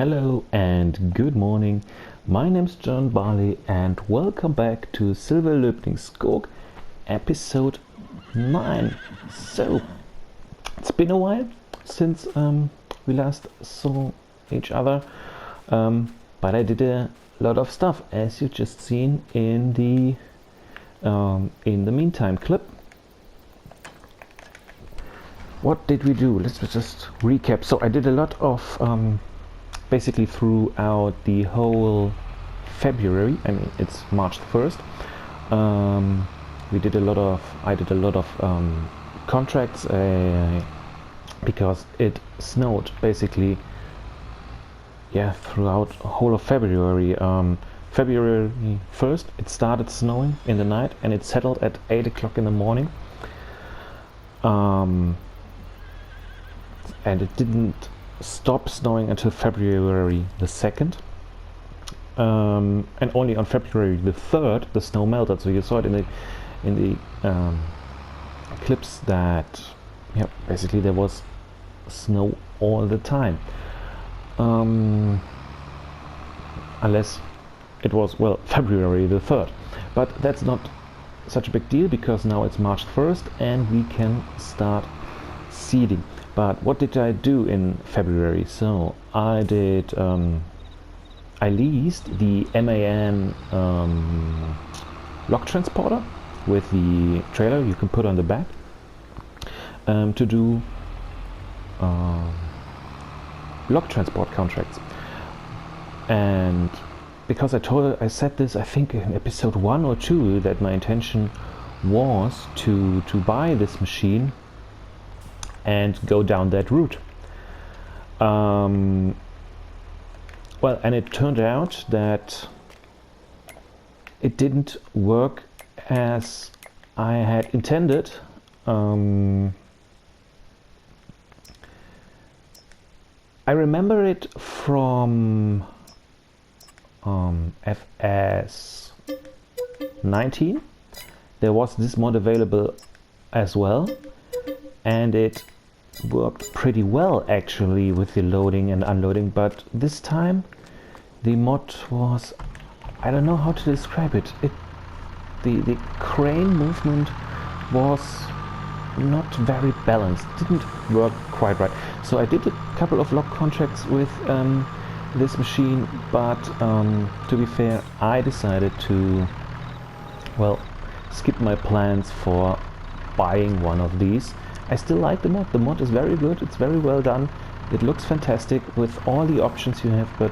Hello and good morning. My name's John Barley and welcome back to Silverlöpning Skog, episode 9. So, it's been a while since we last saw each other, but I did a lot of stuff, as you just seen in the meantime clip. What did we do? Let's just recap. So I did a lot of basically throughout the whole February. I mean, it's March 1st. I did a lot of contracts because it snowed basically, yeah, throughout the whole of February. February 1st it started snowing in the night and it settled at 8 o'clock in the morning. And it didn't stop snowing until February the 2nd, and only on February the 3rd the snow melted. So you saw it in the clips that, yeah, basically there was snow all the time, unless it was, well, February the 3rd. But that's not such a big deal because now it's March 1st and we can start seeding. But what did I do in February? So I did, I leased the MAN log transporter with the trailer you can put on the back to do log transport contracts. And because I said this, I think in episode 1 or 2, that my intention was to buy this machine and go down that route. Well, and it turned out that it didn't work as I had intended. I remember it from FS19. There was this mod available as well, and it worked pretty well actually with the loading and unloading, but this time the mod was, I don't know how to describe it. The crane movement was not very balanced, didn't work quite right. So I did a couple of log contracts with this machine, but to be fair, I decided to, well, skip my plans for buying one of these. I still like the mod. The mod is very good. It's very well done. It looks fantastic with all the options you have, but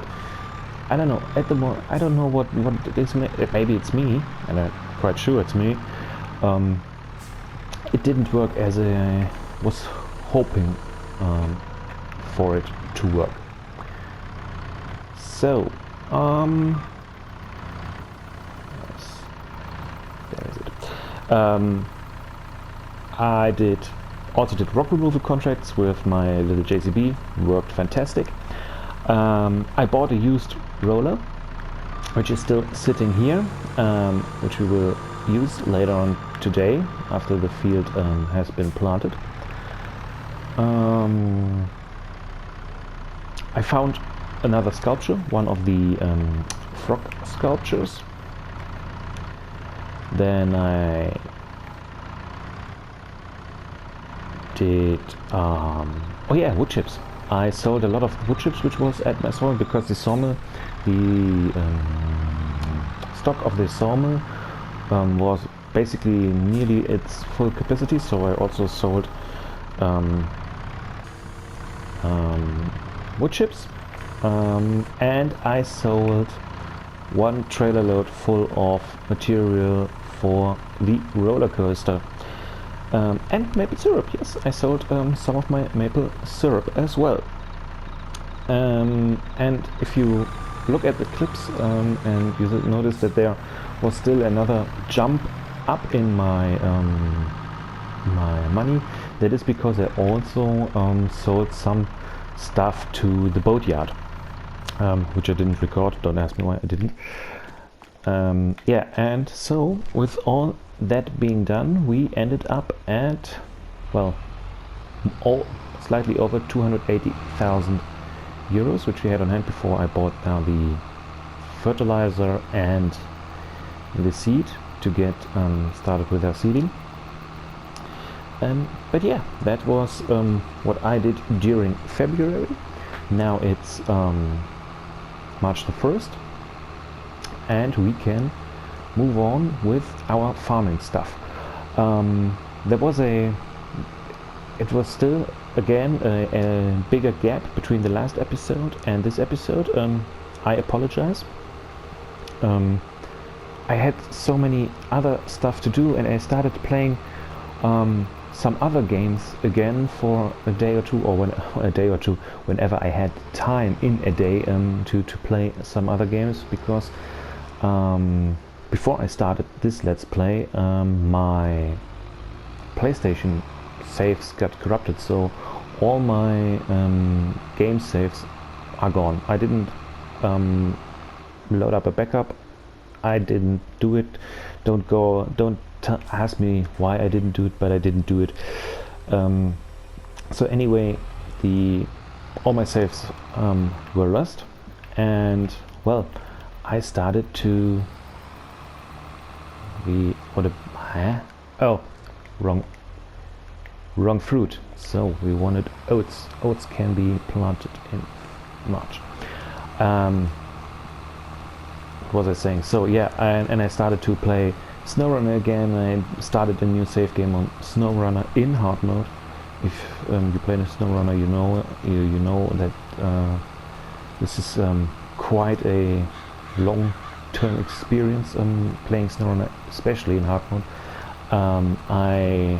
I don't know. At the moment, I don't know what it is. Maybe it's me, and I'm quite sure it's me. It didn't work as I was hoping for it to work. So, there is it. I also did rock removal contracts with my little JCB. Worked fantastic. I bought a used roller, which is still sitting here, which we will use later on today after the field has been planted. I found another sculpture, one of the frog sculptures. Then I did oh yeah, wood chips. I sold a lot of wood chips which was at my sawmill, because the sawmill, the stock of the sawmill was basically nearly its full capacity, so I also sold wood chips, and I sold one trailer load full of material for the roller coaster. And maple syrup, yes, I sold some of my maple syrup as well. And if you look at the clips and you notice that there was still another jump up in my my money, that is because I also sold some stuff to the boatyard, which I didn't record. Don't ask me why I didn't. Yeah, and so with all that being done, we ended up at, well, slightly over 280,000 euros, which we had on hand before I bought now the fertilizer and the seed to get started with our seeding. But yeah, that was what I did during February. Now it's March the 1st, and we can move on with our farming stuff. It was still again a bigger gap between the last episode and this episode. I apologize. I had so many other stuff to do, and I started playing some other games again for a day or two, or whenever I had time in a day to play some other games, because before I started this Let's Play, my PlayStation saves got corrupted, so all my game saves are gone. I didn't load up a backup. I didn't do it. Don't ask me why I didn't do it, but I didn't do it. So anyway, all my saves were lost, and well, I started to wrong fruit. So we wanted oats. Oats can be planted in March. What was I saying? So yeah, and I started to play SnowRunner again. I started a new save game on SnowRunner in hard mode. If you play the SnowRunner, you know that this is quite a long-term experience playing SnowRunner, especially in hard mode. I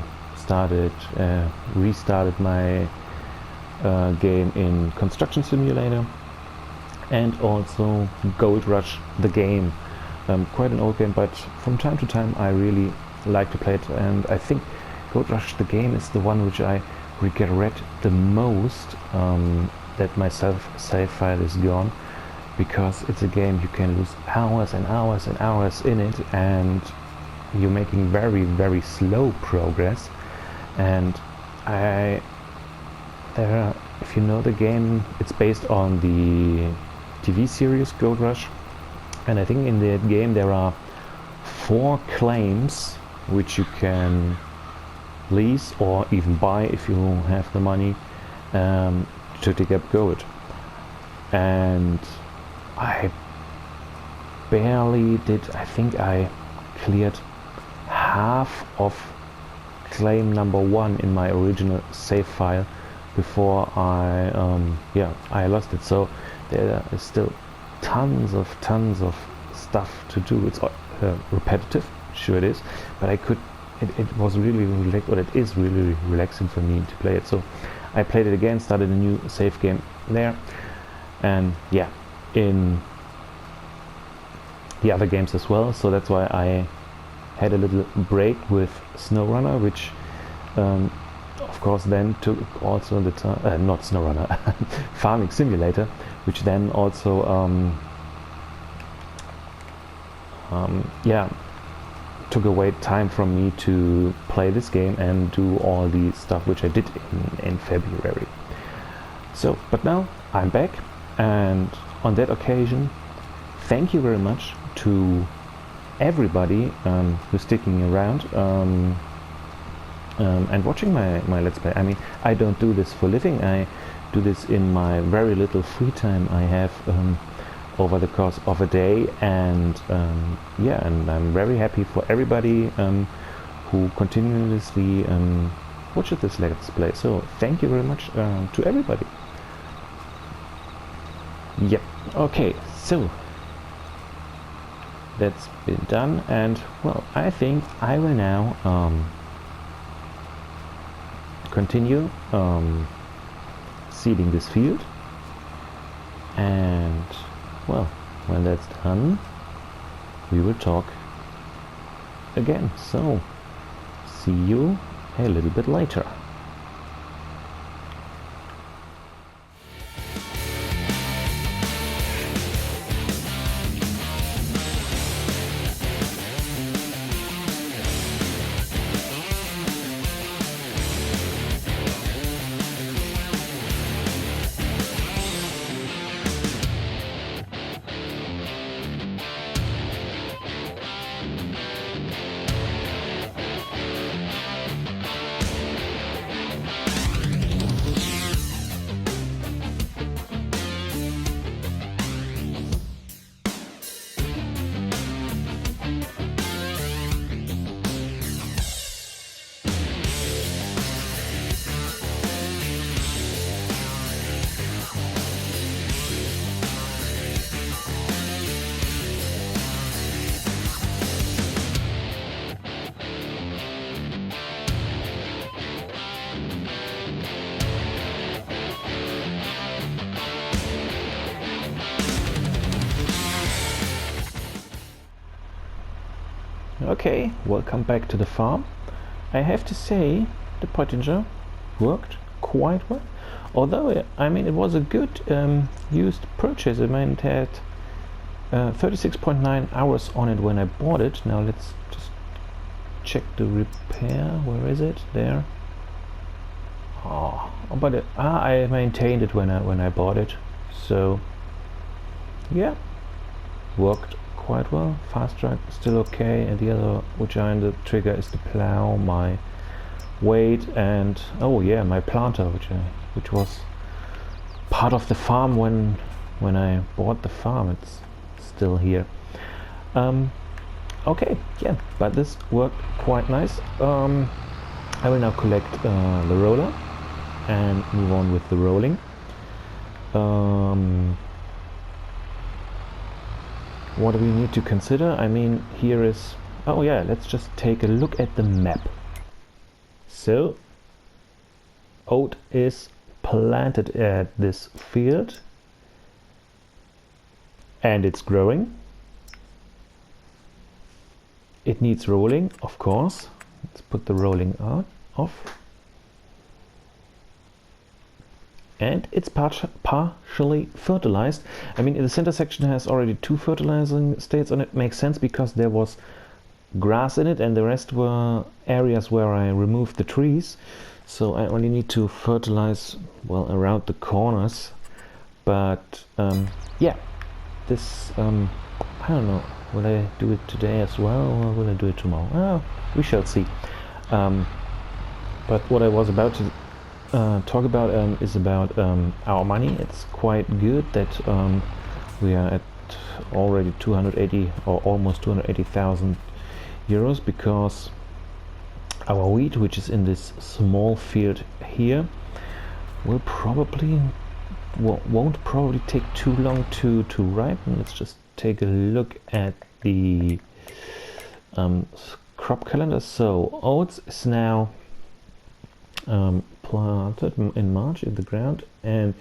restarted my game in Construction Simulator, and also Gold Rush the game. Quite an old game, but from time to time I really like to play it, and I think Gold Rush the game is the one which I regret the most, that my save file is gone, because it's a game you can lose hours and hours and hours in it, and you're making very, very slow progress. And if you know the game, it's based on the TV series Gold Rush, and I think in that game there are 4 claims which you can lease or even buy if you have the money to dig up gold. And I barely did. I think I cleared half of claim number 1 in my original save file before I lost it. So there is still tons of stuff to do. It's repetitive, sure it is, but it was really it is really relaxing for me to play it. So I played it again, started a new save game there, and yeah, in the other games as well. So that's why I had a little break with SnowRunner, which of course then took also the time, not SnowRunner, Farming Simulator, which then also took away time from me to play this game and do all the stuff which I did in February. So, but now I'm back, and on that occasion, thank you very much to everybody who's sticking around and watching my Let's Play. I mean, I don't do this for a living. I do this in my very little free time I have over the course of a day, and and I'm very happy for everybody who continuously watches this Let's Play. So thank you very much to everybody. Yep. Okay, so that's been done, and well, I think I will now continue seeding this field, and well, when that's done, we will talk again. So see you a little bit later. Okay, welcome back to the farm. I have to say the pottinger worked quite well. Although, I mean, it was a good used purchase. I mean, it had 36.9 hours on it when I bought it. Now let's just check the repair. Where is it? There. Oh, but I maintained it when I bought it. So yeah, worked quite well. Fast track still okay, and the other which are in the trigger is the plow, my weight, and oh yeah, my planter, which was part of the farm when I bought the farm. It's still here. Okay, yeah, but this worked quite nice. I will now collect the roller and move on with the rolling. What do we need to consider? I mean, here is... oh yeah, let's just take a look at the map. So, oat is planted at this field and it's growing. It needs rolling, of course. Let's put the rolling off. And it's partially fertilized. I mean, the center section has already 2 fertilizing states on it. Makes sense because there was grass in it and the rest were areas where I removed the trees. So I only need to fertilize, well, around the corners. But yeah, this, I don't know, will I do it today as well or will I do it tomorrow? Oh, we shall see. But what I was about to talk about is about our money. It's quite good that we are at already 280 or almost 280,000 euros because our wheat, which is in this small field here, will probably won't probably take too long to ripen. Let's just take a look at the crop calendar. So oats is now planted in March in the ground, and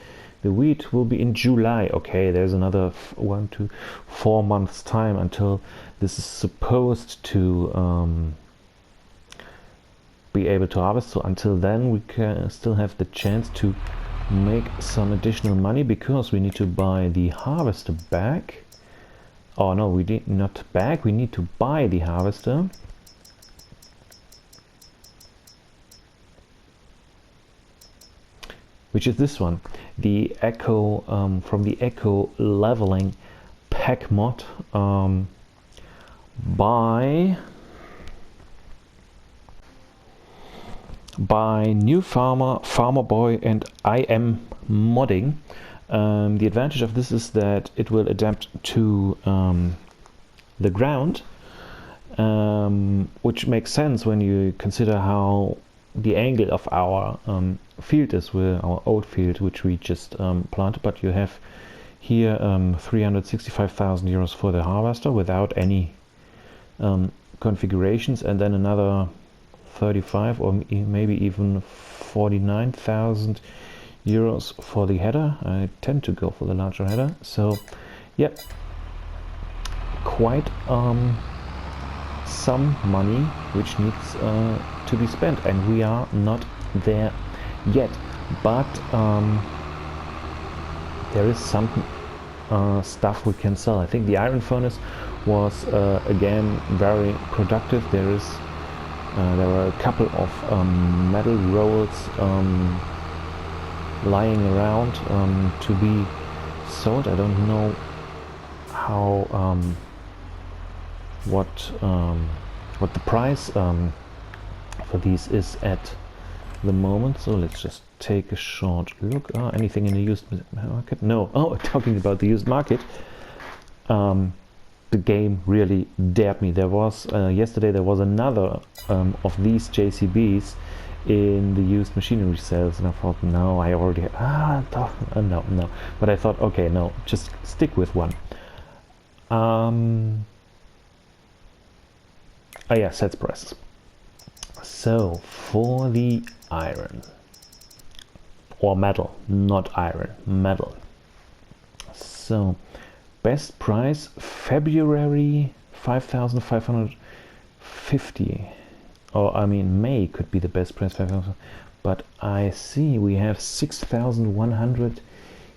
the wheat will be in July. Okay, there's another 1 to 4 months time until this is supposed to be able to harvest. So until then we can still have the chance to make some additional money because we need to buy the harvester back. Oh no, we did not back, we need to buy the harvester. Which is this one, the Echo from the Echo leveling pack mod by New Farmer, Farmer Boy, and I Am Modding. The advantage of this is that it will adapt to the ground, which makes sense when you consider how the angle of our field is with our oat field, which we just planted. But you have here 365,000 euros for the harvester without any configurations, and then another 35 or maybe even 49,000 euros for the header. I tend to go for the larger header. So yeah, quite some money which needs to be spent, and we are not there yet, but there is some stuff we can sell. I think the iron furnace was again very productive. There were a couple of metal rolls lying around to be sold. I don't know how what the price for these is at the moment. So let's just take a short look. Anything in the used market? No. Oh, talking about the used market, the game really dared me. There was yesterday there was another of these JCBs in the used machinery sales, and I thought, no, I already no. But I thought, okay, no, just stick with one. Oh yeah, sets prices. So for the iron or metal, not iron, metal. So best price February 5,500 50, or I mean May could be the best price, 5,000, but I see we have 6,100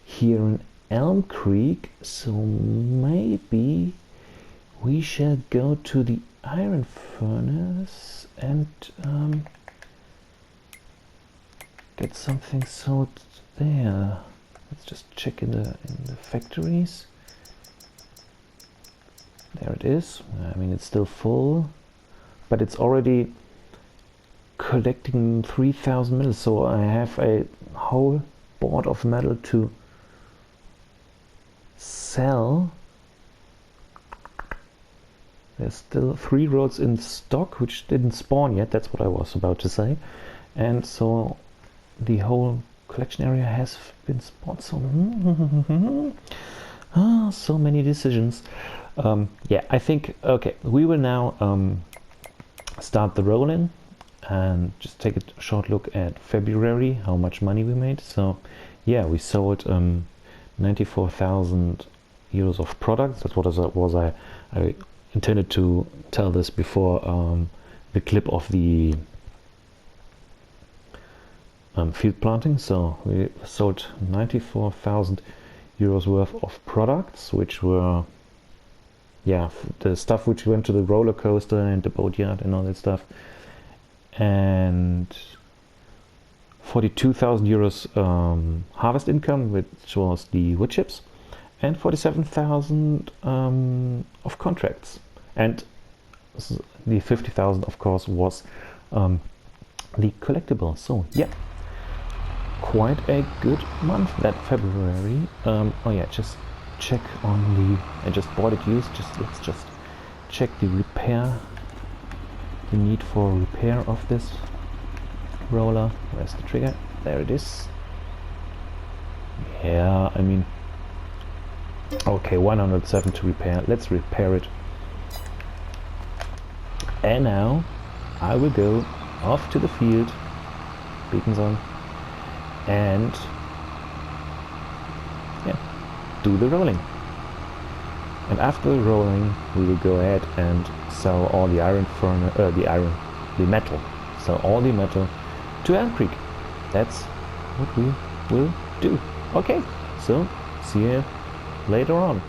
here in Elm Creek, so maybe we shall go to the iron furnace and get something sold there. Let's just check in the factories. There it is. I mean, it's still full, but it's already collecting 3,000 metal, so I have a whole board of metal to sell. There's still 3 roads in stock which didn't spawn yet, that's what I was about to say. And so the whole collection area has been spawned. So so many decisions. Yeah, I think, okay, we will now start the roll-in and just take a short look at February, how much money we made. So yeah, we sold 94,000 euros of products. That's what I intended to tell this before the clip of the field planting. So we sold 94,000 euros worth of products, which were, yeah, the stuff which went to the roller coaster and the boatyard and all that stuff, and 42,000 euros harvest income, which was the wood chips, and 47,000 of contracts, and the 50,000 of course was the collectible. So yeah, quite a good month that February. Oh yeah, just check on the, I just bought it used, let's just check the repair, the need for repair of this roller. Where's the trigger? There it is. Yeah, I mean, okay, 107 to repair. Let's repair it. And now I will go off to the field, beacons on, and yeah, do the rolling. And after the rolling, we will go ahead and sell all the iron furnace, the metal. Sell all the metal to Elm Creek. That's what we will do. Okay, so see you later on.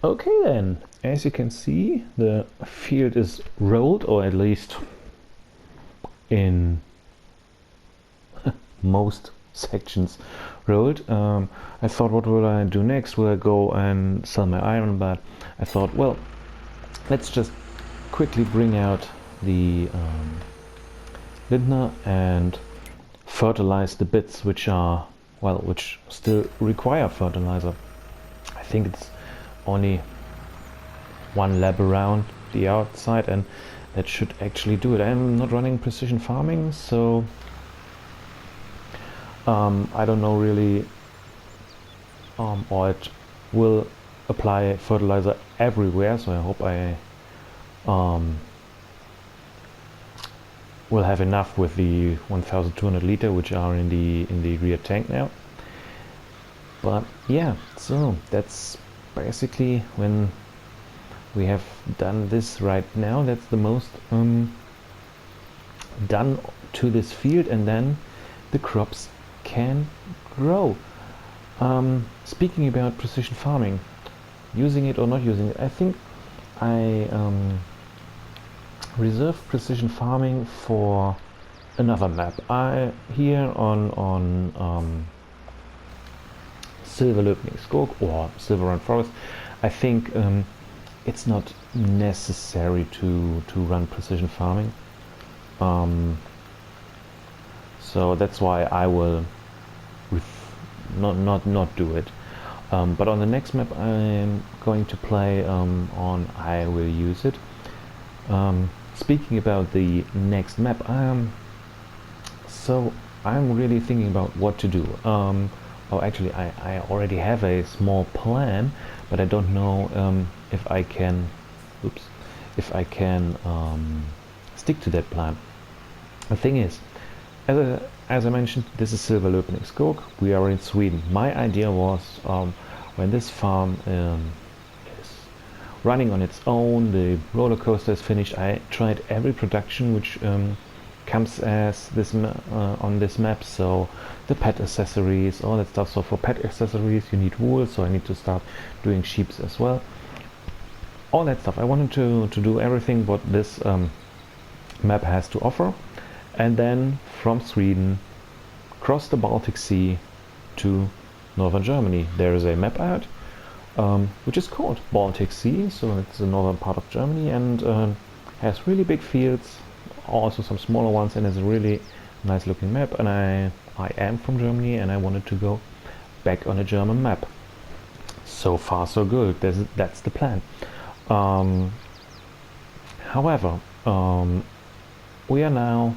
Okay then, as you can see, the field is rolled, or at least in most sections rolled. I thought, what will I do next? Will I go and sell my iron? But I thought, well, let's just quickly bring out the lintner and fertilize the bits which are, well, which still require fertilizer. I think it's only one lap around the outside, and that should actually do it. I'm not running precision farming, so I don't know really, or it will apply fertilizer everywhere, so I hope I will have enough with the 1,200 liter which are in the rear tank now. But yeah, so that's basically, when we have done this right now, that's the most done to this field, and then the crops can grow. Speaking about precision farming, using it or not using it, I think I reserve precision farming for another map. Here on Silverlöpning Skog or Silverrun Forest, I think it's not necessary to run precision farming. So that's why I will not do it. But on the next map I'm going to play on, I will use it. Speaking about the next map, so I'm really thinking about what to do. Oh, actually, I already have a small plan, but I don't know if I can. Oops, if I can stick to that plan. The thing is, as I mentioned, this is Silverlöpning Skog. We are in Sweden. My idea was when this farm is running on its own, the roller coaster is finished. I tried every production which comes as this on this map, so the pet accessories, all that stuff. So for pet accessories you need wool, so I need to start doing sheeps as well, all that stuff. I wanted to do everything what this map has to offer, and then from Sweden cross the Baltic Sea to northern Germany. There is a map out which is called Baltic Sea, so it's the northern part of Germany, and has really big fields, also some smaller ones, and it's a really nice looking map. And I am from Germany and I wanted to go back on a German map. So far so good. That's the plan. However, we are now,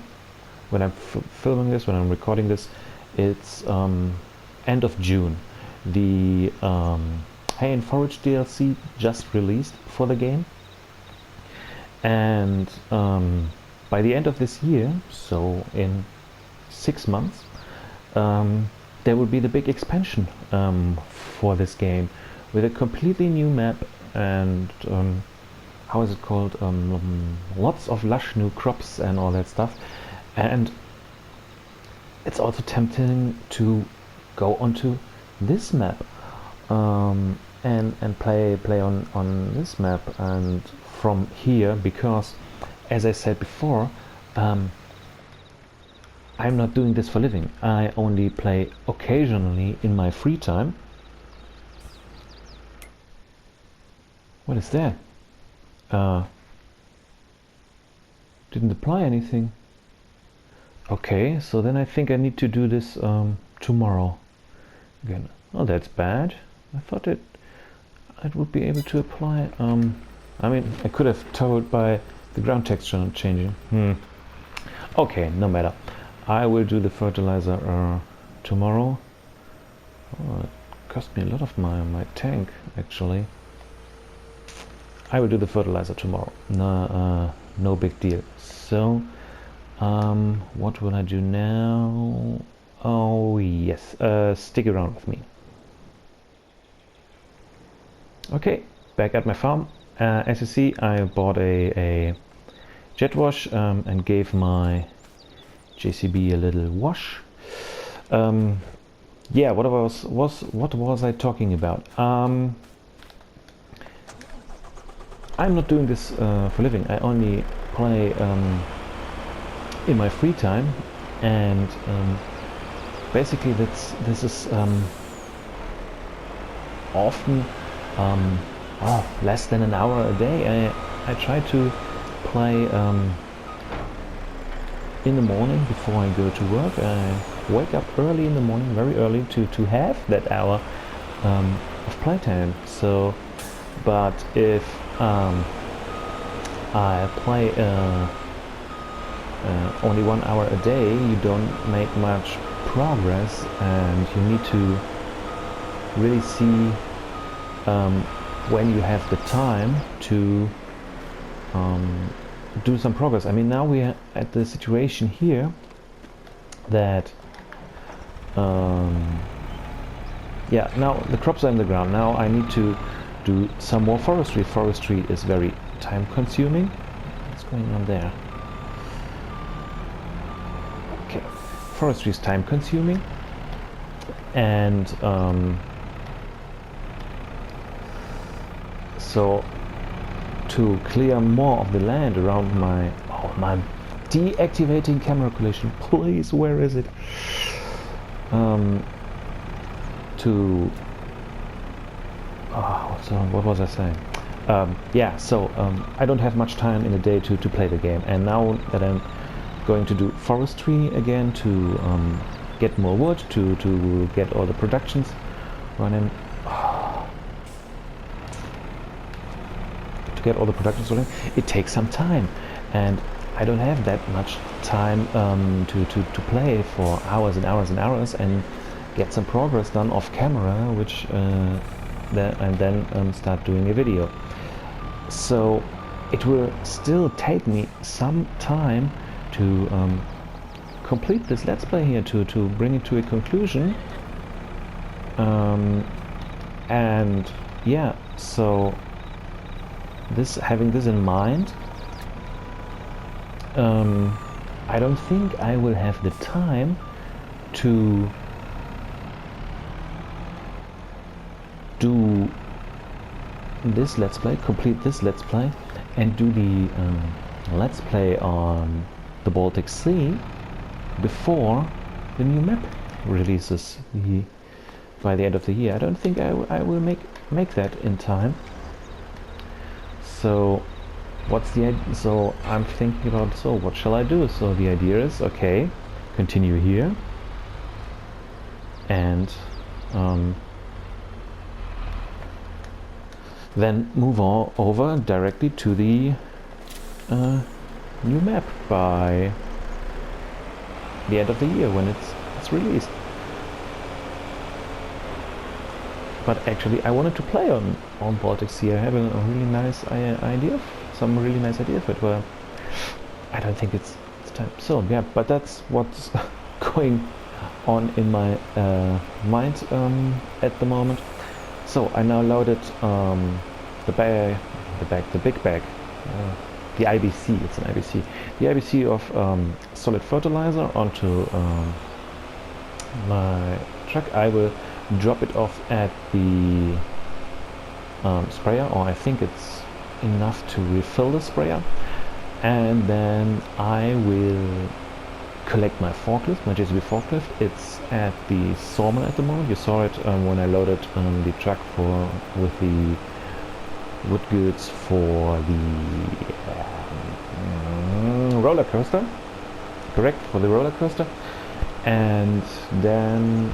when I'm filming this, when I'm recording this, it's end of June. The Hay and Forage DLC just released for the game, and by the end of this year, so in 6 months, there will be the big expansion for this game with a completely new map and how is it called? Lots of lush new crops and all that stuff. And it's also tempting to go onto this map and play on this map and from here, because as I said before, I'm not doing this for living. I only play occasionally in my free time. What is that? Didn't apply anything. Okay, so then I think I need to do this tomorrow again. Oh, that's bad. I thought it would be able to apply. I mean, I could have told by the ground texture not changing. Okay, no matter. I will do the fertilizer tomorrow. Oh, it cost me a lot of my tank, actually. I will do the fertilizer tomorrow. No big deal. So, what will I do now? Oh yes, stick around with me. Okay, back at my farm. As you see, I bought a jet wash and gave my JCB a little wash. Yeah, what was I talking about? I'm not doing this for living. I only play in my free time, and basically this is often less than an hour a day. I try to play in the morning before I go to work. I wake up early in the morning, very early, to have that hour of playtime. So, but if I play only 1 hour a day, you don't make much progress, and you need to really see when you have the time to do some progress. I mean, now we are at the situation here that yeah, now the crops are in the ground. Now I need to do some more forestry. Forestry is very time consuming. What's going on there? Okay, forestry is time consuming, and so to clear more of the land around my... Oh, my deactivating camera collision. Please, where is it? What was I saying? Yeah, so I don't have much time in a day to play the game, and now that I'm going to do forestry again to get more wood, to get all the productions running, it takes some time, and I don't have that much time to play for hours and hours and hours and get some progress done off camera, which and then start doing a video. So it will still take me some time to complete this let's play here, to bring it to a conclusion, and yeah, so having this in mind, I don't think I will have the time to do this let's play, complete this let's play, and do the let's play on the Baltic Sea before the new map releases by the end of the year. I don't think I will make that in time. So what's the idea? So I'm thinking about, so what shall I do? So the idea is, okay, continue here and then move over directly to the new map by the end of the year when it's released. But actually I wanted to play on Baltic Sea. I have a really nice idea, some really nice ideas for it, but I don't think it's time. So yeah, but that's what's going on in my mind at the moment. So I now loaded the big bag, the IBC, it's an IBC, the IBC of solid fertilizer onto my truck. I will drop it off at the sprayer, or I think it's enough to refill the sprayer, and then I will collect my forklift, my JCB forklift. It's at the sawmill at the moment. You saw it when I loaded the truck with the wood goods for the roller coaster. Correct, for the roller coaster. And then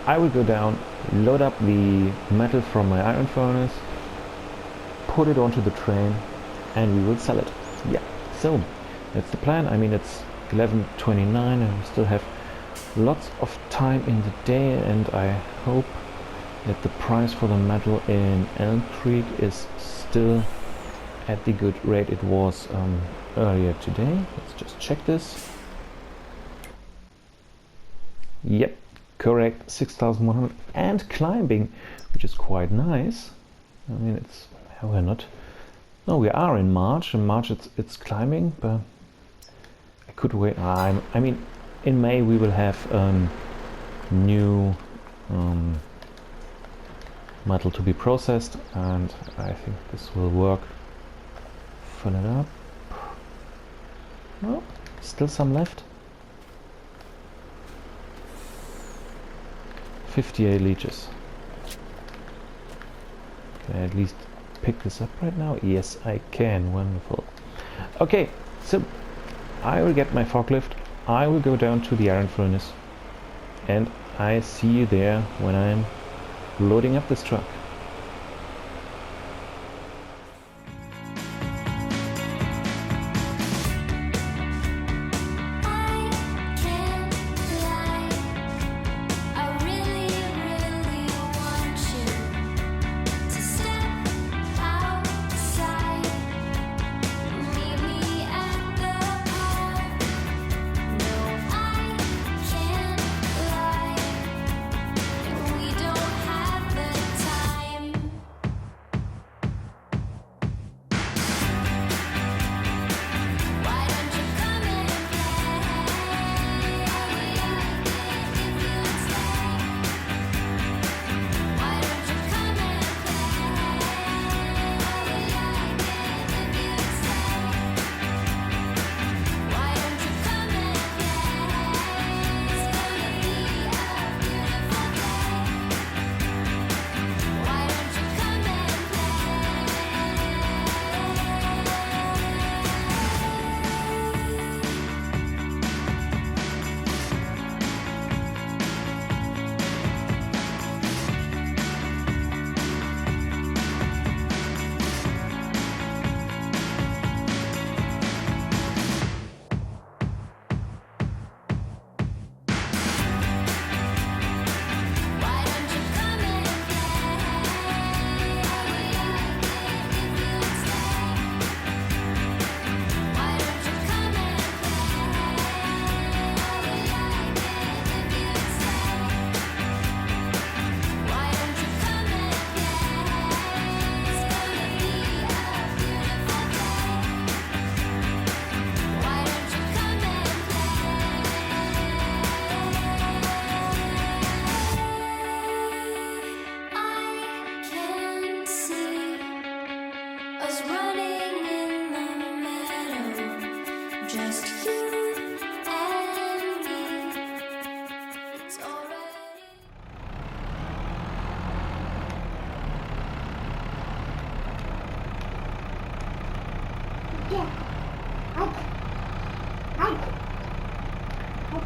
I will go down, load up the metal from my iron furnace, put it onto the train, and we will sell it. Yeah, so that's the plan. I mean, it's 11:29 and we still have lots of time in the day, and I hope that the price for the metal in Elm Creek is still at the good rate it was earlier today. Let's just check this. Yep, correct, 6,100 and climbing, which is quite nice. I mean, it's, we're not, no, we are in March. In March it's climbing, but I could wait. I mean, in May we will have new metal to be processed, and I think this will work. Fill it up. Well, still some left. 58 liters. Can I at least pick this up right now? Yes, I can. Wonderful. Okay, so I will get my forklift. I will go down to the iron furnace, and I see you there when I'm loading up this truck. We don't have the time.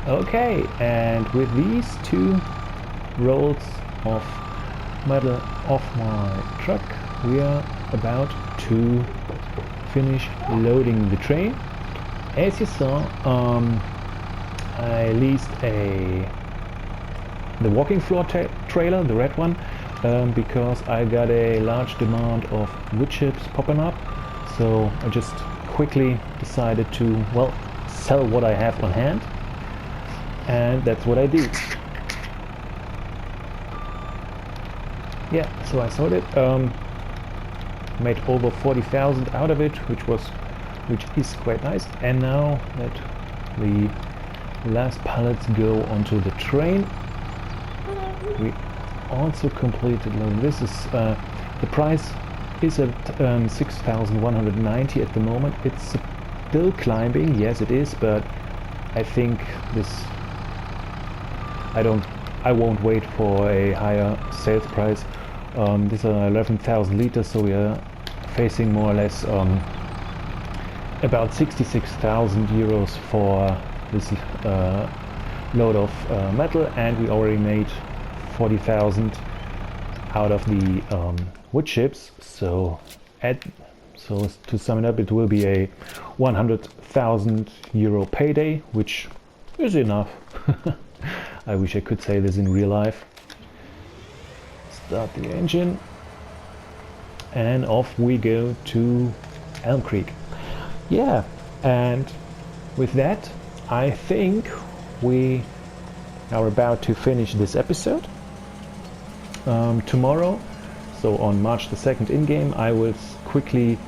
Okay, and with these 2 rolls of metal off my truck, we are about to finish loading the train. As you saw, I leased the walking floor trailer, the red one, because I got a large demand of wood chips popping up. So I just quickly decided to, well, sell what I have on hand, and that's what I did. Yeah, so I sold it, made over 40,000 out of it, which is quite nice. And now that the last pallets go onto the train, we also completed loading. This is the price is at 6,190 at the moment. It's still climbing, yes it is, but I think I won't wait for a higher sales price. These are 11,000 liters, so we are facing more or less about 66,000 euros for this load of metal, and we already made 40,000 out of the wood chips. So to sum it up, it will be a 100,000 euro payday, which is enough. I wish I could say this in real life. Start the engine, and off we go to Elm Creek. Yeah, and with that, I think we are about to finish this episode. Tomorrow, so on March the 2nd in-game, I will quickly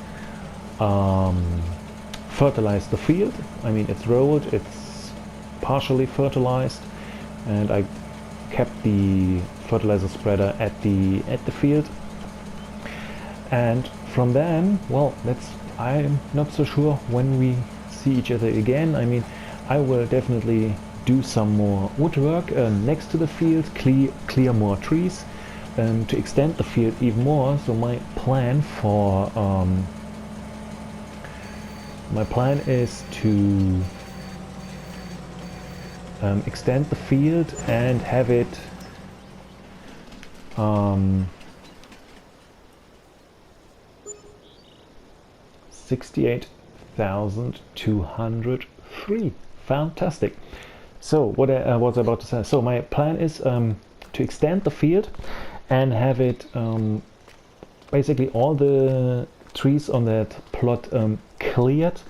fertilize the field. I mean, it's rolled, it's partially fertilized, and I kept the fertilizer spreader at the field. And from then, well, I'm not so sure when we see each other again. I mean, I will definitely do some more woodwork next to the field, clear more trees, to extend the field even more. So my plan is to extend the field and have it 68,203. Fantastic. So what I was about to say. So my plan is to extend the field and have it basically all the trees on that plot cleared.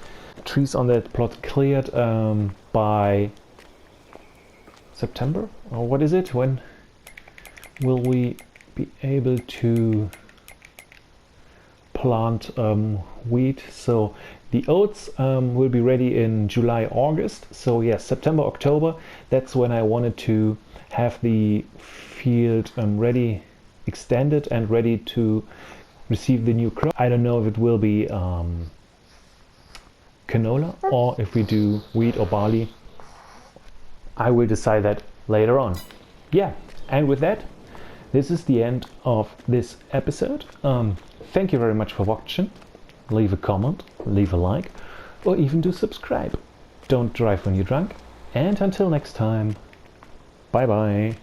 By September, or what is it? When will we be able to plant wheat? So the oats will be ready in July, August. So yes, September, October, that's when I wanted to have the field ready, extended and ready to receive the new crop. I don't know if it will be canola or if we do wheat or barley. I will decide that later on. Yeah, and with that, this is the end of this episode. Thank you very much for watching. Leave a comment, leave a like, or even do subscribe. Don't drive when you're drunk. And until next time, bye bye.